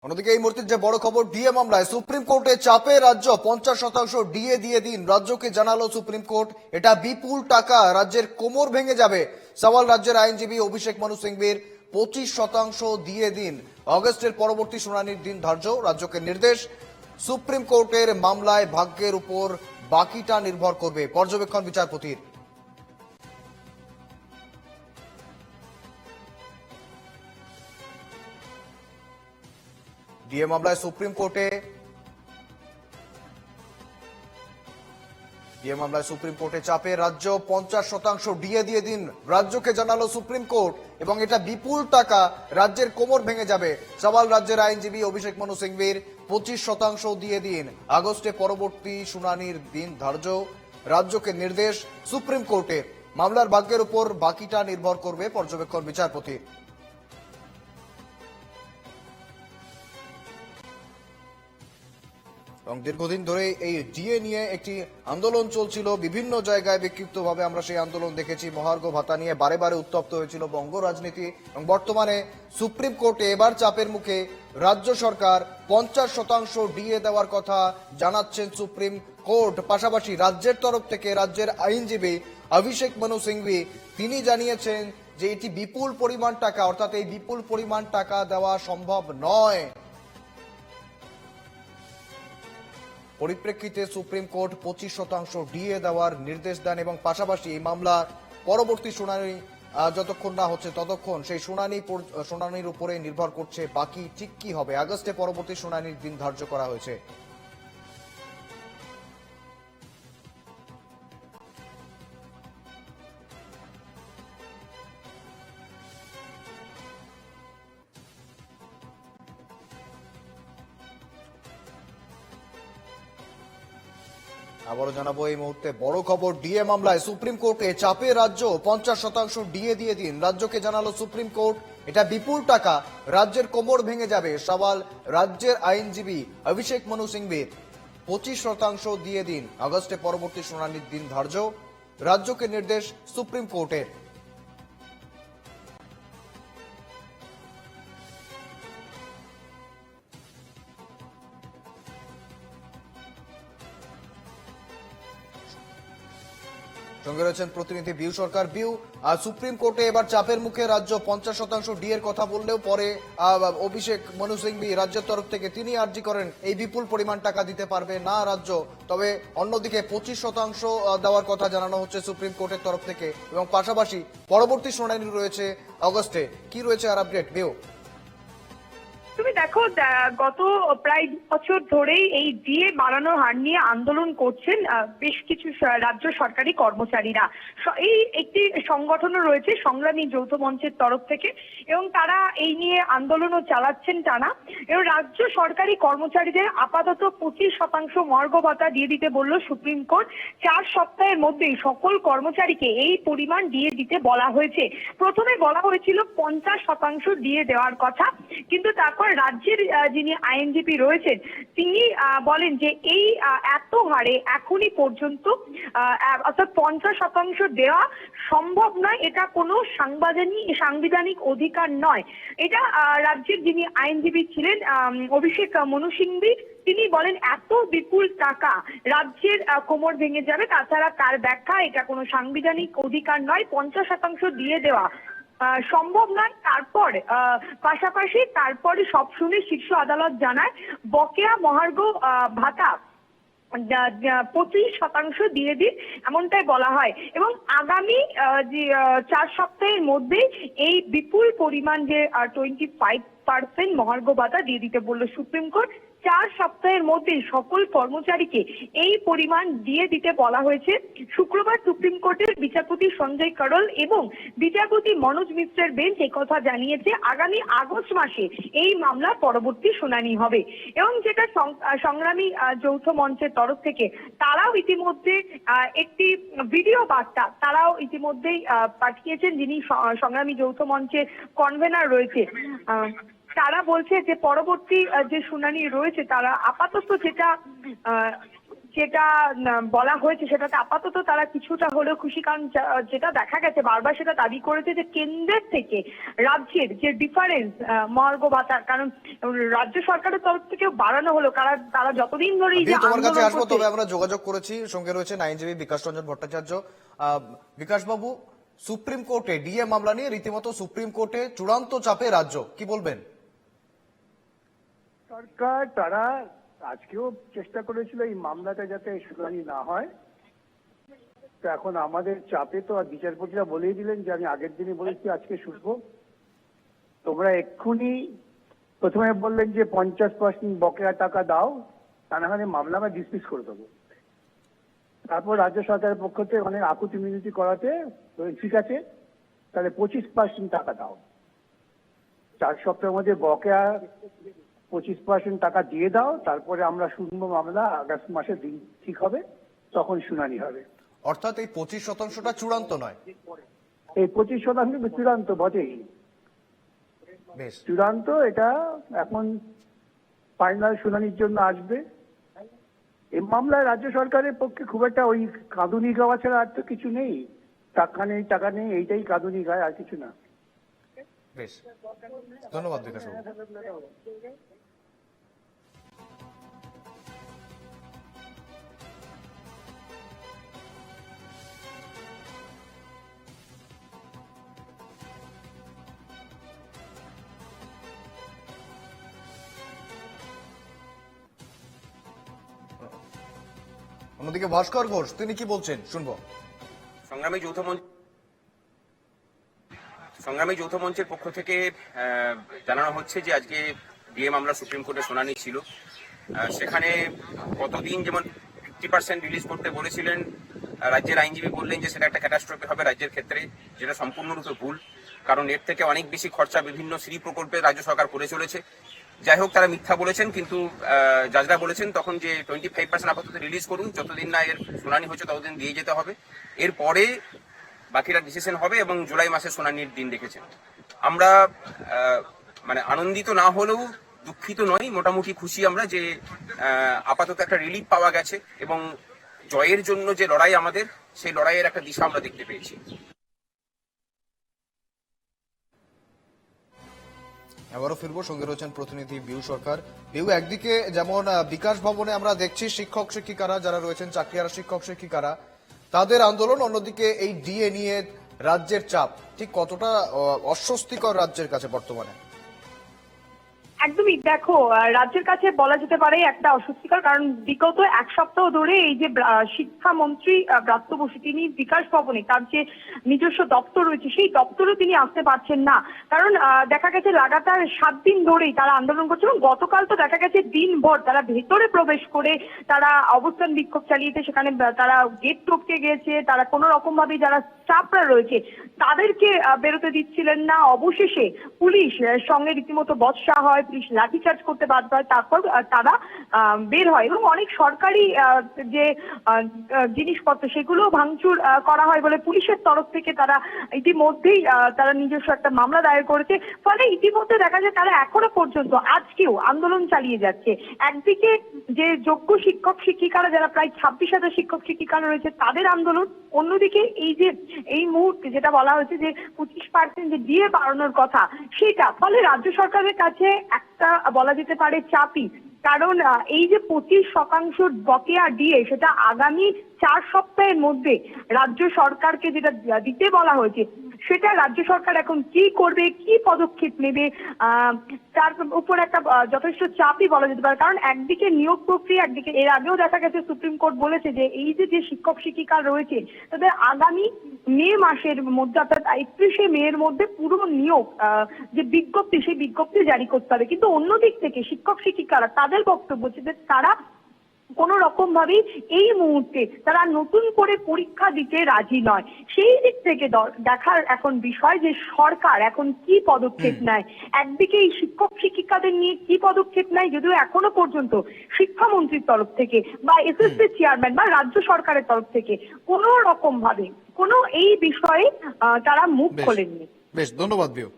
অন্যদিকে এই মুহূর্তে যে বড় খবর, ডিএ মামলায় সুপ্রিম কোর্টে চাপে রাজ্য। 50% ডিএ দিয়ে দিন, রাজ্যকে জানালো সুপ্রিম কোর্ট। এটা বিপুল টাকা, রাজ্যের কোমর ভেঙে যাবে। সওয়াল রাজ্যের আইনজীবী অভিষেক মনু সিংভির। 25% দিয়ে দিন, অগস্টের পরবর্তী শুনানির দিন ধার্য। রাজ্যকে নির্দেশ, সুপ্রিম কোর্টের মামলায় ভাগ্যের উপর বাকিটা নির্ভর করবে, পর্যবেক্ষণ বিচারপতির। ডিএ মামলায় সুপ্রিম কোর্টে চাপে রাজ্য। 50% ডিএ দিয়ে দিন, রাজ্যকে জানালো সুপ্রিম কোর্ট। এবং এটা বিপুল টাকা, রাজ্যের কোমর ভেঙে যাবে। সওয়াল রাজ্যের আইনজীবী অভিষেক মনু সিংভির। 25% দিয়ে দিন, আগস্টে পরবর্তী শুনানির দিন ধার্য। রাজ্যকে নির্দেশ সুপ্রিম কোর্টের, মামলার ভাগ্যের উপর বাকিটা নির্ভর করবে, পর্যবেক্ষণ বিচারপতির। এবং দীর্ঘদিন ধরে এই ডিএ নিয়ে একটি আন্দোলন চলছিল বিভিন্ন জায়গায়, বিক্ষিপ্তভাবে আমরা সেই আন্দোলন দেখেছি। মহার্ঘ ভাতা নিয়ে বারে বারে উত্তপ্ত হয়েছিল বঙ্গ রাজনীতি। এবং বর্তমানে সুপ্রিম কোর্টে এবার চাপের মুখে রাজ্য সরকার। 50% ডিএ দেওয়ার কথা জানাচ্ছেন সুপ্রিম কোর্ট। পাশাপাশি রাজ্যের তরফ থেকে রাজ্যের আইনজীবী অভিষেক মনু সিংভি তিনি জানিয়েছেন যে এটি বিপুল পরিমাণ টাকা, অর্থাৎ এই বিপুল পরিমাণ টাকা দেওয়া সম্ভব নয়। পরিপ্রেক্ষিতে সুপ্রিম কোর্ট 25% ডিএ দেওয়ার নির্দেশ দেন। এবং পাশাপাশি এই মামলার পরবর্তী শুনানি যতক্ষণ না হচ্ছে ততক্ষণ সেই শুনানির উপরে নির্ভর করছে বাকি ঠিক কি হবে। আগস্টে পরবর্তী শুনানির দিন ধার্য করা হয়েছে। আবারও জানাবো এই মুহূর্তে বড় খবর, ডিএ মামলায় সুপ্রিম কোর্টে চাপে রাজ্য। 50% ডিএ দিয়ে দিন, রাজ্যকে জানালো সুপ্রিম কোর্ট। এটা বিপুল টাকা, রাজ্যের কোমর ভেঙে যাবে। সওয়াল রাজ্যের আইনজীবী অভিষেক মনু সিংভির। 25% দিয়ে দিন, আগস্টে পরবর্তী শুনানির দিন ধার্য। রাজ্যকে নির্দেশ সুপ্রিম কোর্টের। সঙ্গে রয়েছেন প্রতিনিধি বিউ সরকার। বিউ, সুপ্রিম কোর্টে এবার চাপের মুখে রাজ্য। 50% ডিএর কথা বললেও পরে অভিষেক মনু সিংভি রাজ্যের তরফ থেকে তিনি আর্জি করেন এই বিপুল পরিমাণ টাকা দিতে পারবে না রাজ্য। তবে অন্যদিকে 25% দেওয়ার কথা জানানো হচ্ছে সুপ্রিম কোর্টের তরফ থেকে। এবং পাশাপাশি পরবর্তী শুনানি রয়েছে অগস্টে। কি রয়েছে আর আপডেট, বিউ? তুমি দেখো, গত প্রায় 2 বছর ধরেই এই ডিএ বাড়ানোর হার নিয়ে আন্দোলন করছেন বেশ কিছু রাজ্য সরকারি কর্মচারীরা। এই একটি সংগঠনও রয়েছে সংগ্রামী যৌথ মঞ্চের তরফ থেকে, এবং তারা এই নিয়ে আন্দোলনও চালাচ্ছেন টানা। এবং রাজ্য সরকারি কর্মচারীদের আপাতত 25% মর্গ ভাতা দিয়ে দিতে বলল সুপ্রিম কোর্ট। 4 সপ্তাহের মধ্যেই সকল কর্মচারীকে এই পরিমাণ দিয়ে দিতে বলা হয়েছে। প্রথমে বলা হয়েছিল 50% দিয়ে দেওয়ার কথা, কিন্তু তারপর রাজ্যের যিনি আইনজীবী রয়েছেন তিনি বলেন যে এই এত হারে এখনই পর্যন্ত অর্থাৎ 50% দেওয়া সম্ভব নয়। এটা কোনো সাংবিধানিক অধিকার নয়। এটা রাজ্যের যিনি আইনজীবী ছিলেন অভিষেক মনু সিংভি, তিনি বলেন এত বিপুল টাকা রাজ্যের কোমর ভেঙে যাবে। তাছাড়া তার ব্যাখ্যা, এটা কোনো সাংবিধানিক অধিকার নয়, 50% দিয়ে দেওয়া সম্ভব নয়। পাশাপাশি তারপরে সব শুনে শীর্ষ আদালত জানায় বকেয়া মহার্ঘ ভাতা 25% দিয়ে দিন, এমনটাই বলা হয়। এবং আগামী 4 সপ্তাহের মধ্যে এই বিপুল পরিমাণ যে 25% মহার্ঘ ভাতা দিয়ে দিতে বলল সুপ্রিম কোর্ট। 4 সপ্তাহের মধ্যে সকল কর্মচারীকে এই পরিমাণ দিয়ে দিতে বলা হয়েছে। শুক্রবার সুপ্রিম কোর্টের বিচারপতি সঞ্জয় করল এবং বিচারপতি মনোজ মিশ্রের বেঞ্চ একথা জানিয়েছে আগামী আগস্ট মাসে এই মামলার পরবর্তী শুনানি হবে। এবং যেটা সংগ্রামী যৌথ মঞ্চের তরফ থেকে তারাও ইতিমধ্যে একটি ভিডিও বার্তা তারাও ইতিমধ্যেই পাঠিয়েছেন, যিনি সংগ্রামী যৌথ মঞ্চের কনভেনার রয়েছে। তারা বলছে যে পরবর্তী যে শুনানি রয়েছে তারা আপাতত যেটা যেটা বলা হয়েছে সেটাতে আপাতত তারা কিছুটা হলেও খুশি, কারণ যেটা দেখা গেছে বারবার সেটা দাবি করেছে যে কেন্দ্রের থেকে রাজ্যের যে ডিফারেন্স মহার্ঘ ভাতার, কারণ রাজ্য সরকারের তরফ থেকে বাড়ানো হলো, কারণ তারা যতদিন ধরেই যে তোমার কাছে আন্দোলন আসবো, করছে। তবে আমরা যোগাযোগ করেছি, সঙ্গে রয়েছেন আইনজীবী বিকাশ রঞ্জন ভট্টাচার্য। বিকাশ বাবু, সুপ্রিম কোর্টে ডিএ মামলা নিয়ে রীতিমতো সুপ্রিম কোর্টে চূড়ান্ত চাপে রাজ্য, কি বলবেন? সরকার তারা আজকেও চেষ্টা করেছিল এই মামলাটা যাতে শুনানি না হয়। তো এখন আমাদের চাপে তো আর বিচারপতিরা বলেই দিলেন যে আমি আগের দিনই বলেছি আজকে শুনবো, তোমরা এক্ষুনি প্রথমে বললেন যে 50% বকেয়া টাকা দাও, তা না হলে মামলা আমরা ডিসমিস করে দেবো। তারপর রাজ্য সরকারের পক্ষ থেকে অনেক আকুতি মিনতি করাতে ঠিক আছে তাহলে 25% টাকা দাও, 4 সপ্তাহের মধ্যে বকেয়া 25% টাকা দিয়ে দাও, তারপরে আমরা শুনবো মামলা, আগস্ট মাসে দিন ঠিক হবে তখন শুনানি হবে। অর্থাৎ এই 25%টা চূড়ান্ত নয়? এই 25% চূড়ান্ত বটেই, বেশ, চূড়ান্ত। এটা এখন ফাইনাল শুনানির জন্য আসবে। এই মামলায় রাজ্য সরকারের পক্ষে খুব একটা ওই কাঁদুনি গাওয়া ছাড়া আর তো কিছু নেই, টাকা নেই এইটাই কাঁদুনি গায়, আর কিছু না। বেশ, ধন্যবাদ বিকাশ বাবু। অন্যদিকে ভাস্কর ঘোষ তিনি কি বলছেন শুনবো। সংগ্রামী যৌথ মঞ্চের পক্ষ থেকে জানানো হচ্ছে যে আজকে ডিএ মামলা সুপ্রিম কোর্টে শুনানি ছিল। সেখানে কতদিন যেমন 50% রিলিজ করতে বলেছিলেন, রাজ্যের আইনজীবী বললেন যে সেটা একটা ক্যাটাস্ট্রফি হবে রাজ্যের ক্ষেত্রে, যেটা সম্পূর্ণরূপে ভুল, কারণ এর থেকে অনেক বেশি খরচা বিভিন্ন শ্রী প্রকল্পে রাজ্য সরকার করে চলেছে। যাই হোক, তারা মিথ্যা বলেছেন, কিন্তু জাজরা বলেছেন তখন যে 25% আপাতত রিলিজ করুন, যতদিন না এর শুনানি হচ্ছে ততদিন দিয়ে যেতে হবে, এরপরে বাকিরা ডিসিশন হবে, এবং জুলাই মাসে শুনানির দিন রেখেছেন। আমরা মানে আনন্দিত না হলেও দুঃখিত নই, মোটামুটি খুশি আমরা যে আপাতত একটা রিলিফ পাওয়া গেছে, এবং জয়ের জন্য যে লড়াই আমাদের, সেই লড়াইয়ের একটা দিশা আমরা দেখতে পেয়েছি। আবারও ফিরবো, সঙ্গে রয়েছেন প্রতিনিধি বিউ সরকার। বিউ, একদিকে যেমন বিকাশ ভবনে আমরা দেখছি শিক্ষক শিক্ষিকারা যারা রয়েছেন, চাকরিহারা শিক্ষক শিক্ষিকারা, তাদের আন্দোলন, অন্যদিকে এই ডিএ নিয়ে রাজ্যের চাপ, ঠিক কতটা অস্বস্তিকর রাজ্যের কাছে বর্তমানে? একদমই, দেখো রাজ্যের কাছে বলা যেতে পারে একটা অস্বস্তিকর, কারণ বিগত 1 সপ্তাহ ধরে এই যে শিক্ষামন্ত্রী ব্রাত্য বসু তিনি বিকাশ ভবনে তার যে নিজস্ব দপ্তর রয়েছে সেই দপ্তরে তিনি আসতে পারছেন না, কারণ দেখা গেছে লাগাতার 7 দিন ধরেই তারা আন্দোলন করছে, এবং গতকাল তো দেখা গেছে দিনভর তারা ভেতরে প্রবেশ করে তারা অবস্থান বিক্ষোভ চালিয়েছে, সেখানে তারা গেট টপকে গিয়েছে, তারা কোনো রকম ভাবে যারা স্টাফরা রয়েছে তাদেরকে বেরোতে দিচ্ছিলেন না। অবশেষে পুলিশ সঙ্গে রীতিমতো বচসা হয়, পুলিশ লাঠিচার্জ করতে বাধ্য হয়, তারপর তারা বের হয়, এবং অনেক সরকারি যে জিনিসপত্র সেগুলো ভাঙচুর করা হয় বলে পুলিশের তরফ থেকে তারা ইতিমধ্যেই তারা নিজস্ব একটা মামলা দায়ের করেছে। ফলে ইতিমধ্যে দেখা যায় তারা এখনো পর্যন্ত আজকেও আন্দোলন চালিয়ে যাচ্ছে। একদিকে যে যোগ্য শিক্ষক শিক্ষিকারা যারা প্রায় 26,000 শিক্ষক শিক্ষিকারা রয়েছে তাদের আন্দোলন, অন্যদিকে এই যে এই মুহূর্তে যেটা বলা হয়েছে যে 25% যে ডিএ বাড়ানোর কথা সেটা, ফলে রাজ্য সরকারের কাছে একটা বলা যেতে পারে চাপই, কারণ এই যে 25% বকেয়া ডিএ সেটা আগামী 4 সপ্তাহের মধ্যে রাজ্য সরকারকে যেটা দিতে বলা হয়েছে, সেটা রাজ্য সরকার এখন কি করবে, কি পদক্ষেপ নেবে, তার উপর একটা যথেষ্ট চাপই বলা যেতে পারে। কারণ একদিকে নিয়োগ প্রক্রিয়া, একদিকে এর আগেও দেখা গেছে সুপ্রিম কোর্ট বলেছে যে এই যে শিক্ষক শিক্ষিকা রয়েছে তাদের আগামী মে মাসের মধ্যে, অর্থাৎ 31শে মের মধ্যে পুরো নিয়োগ যে বিজ্ঞপ্তি সেই বিজ্ঞপ্তি জারি করতে হবে। কিন্তু অন্যদিক থেকে শিক্ষক শিক্ষিকারা তাদের বক্তব্য যে তারা কোন রকম ভাবেই এই মুহূর্তে তারা নতুন করে পরীক্ষা দিতে রাজি নয়। সেই দিক থেকে দেখার এখন বিষয় যে সরকার এখন কি পদক্ষেপ নেয়। একদিকে এই শিক্ষক শিক্ষিকাদের নিয়ে কি পদক্ষেপ নেয়, যদিও এখনো পর্যন্ত শিক্ষামন্ত্রীর তরফ থেকে বা এসএসসি চেয়ারম্যান বা রাজ্য সরকারের তরফ থেকে কোন রকম ভাবে কোনো এই বিষয়ে তারা মুখ খোলেননি। বেশ, ধন্যবাদ বিউ।